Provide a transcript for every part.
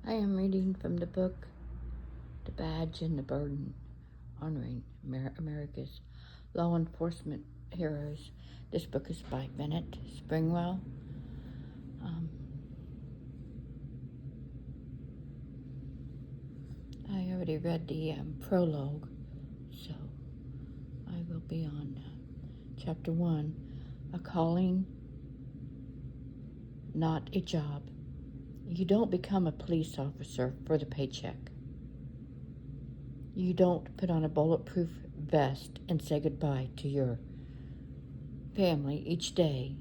I am reading from the book The Badge and the Burden, Honoring America's Law Enforcement Heroes. This book is by Bennett Springwell. I already read the prologue, so I will be on chapter 1, A Calling, Not a Job. You don't become a police officer for the paycheck. You don't put on a bulletproof vest and say goodbye to your family each day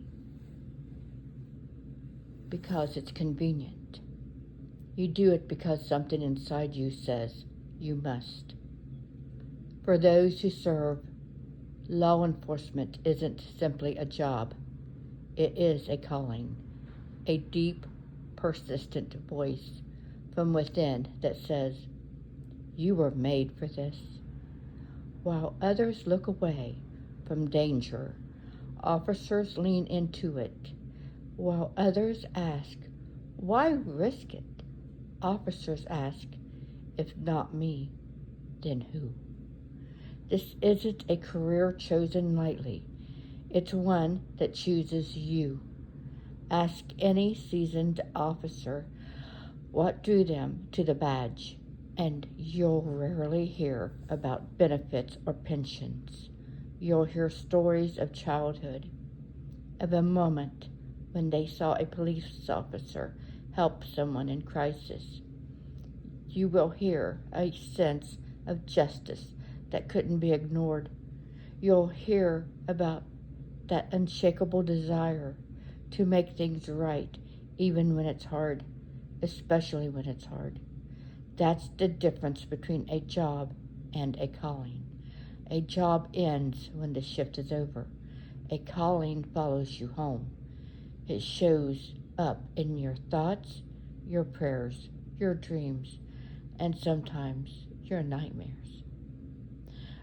because it's convenient. You do it because something inside you says you must. For those who serve, law enforcement isn't simply a job. It is a calling, a deep, persistent voice from within that says, you were made for this. While others look away from danger, officers lean into it. While others ask, why risk it? Officers ask, if not me, then who? This isn't a career chosen lightly. It's one that chooses you. Ask any seasoned officer what drew them to the badge, and you'll rarely hear about benefits or pensions. You'll hear stories of childhood, of a moment when they saw a police officer help someone in crisis. You will hear a sense of justice that couldn't be ignored. You'll hear about that unshakable desire to make things right, even when it's hard, especially when it's hard. That's the difference between a job and a calling. A job ends when the shift is over. A calling follows you home. It shows up in your thoughts, your prayers, your dreams, and sometimes your nightmares.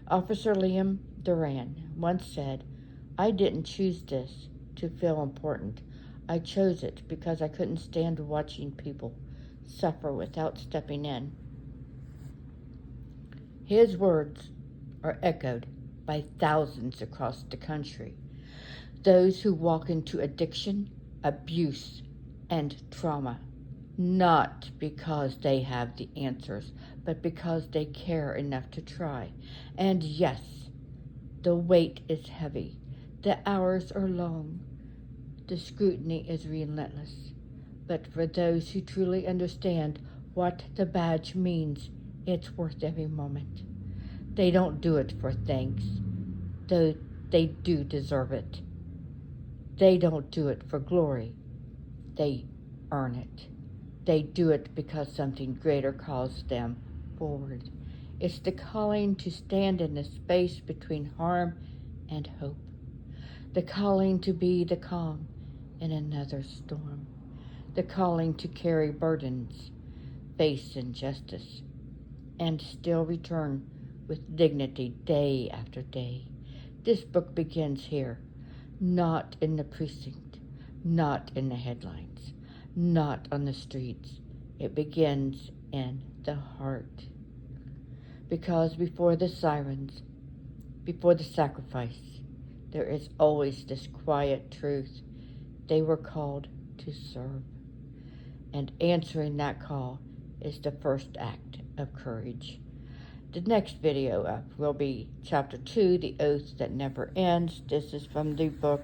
Officer Liam Duran once said, I didn't choose this to feel important. I chose it because I couldn't stand watching people suffer without stepping in. His words are echoed by thousands across the country. Those who walk into addiction, abuse, and trauma, not because they have the answers, but because they care enough to try. And yes, the weight is heavy. The hours are long. The scrutiny is relentless. But for those who truly understand what the badge means, it's worth every moment. They don't do it for thanks, though they do deserve it. They don't do it for glory. They earn it. They do it because something greater calls them forward. It's the calling to stand in the space between harm and hope. The calling to be the calm in another storm. The calling to carry burdens, face injustice, and still return with dignity day after day. This book begins here, not in the precinct, not in the headlines, not on the streets. It begins in the heart. Because before the sirens, before the sacrifice, there is always this quiet truth. They were called to serve. And answering that call is the first act of courage. The next video up will be Chapter 2, The Oath That Never Ends. This is from the book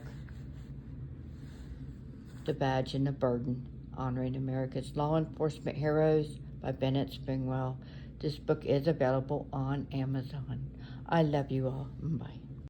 The Badge and the Burden, Honoring America's Law Enforcement Heroes by Bennett Springwell. This book is available on Amazon. I love you all. Bye.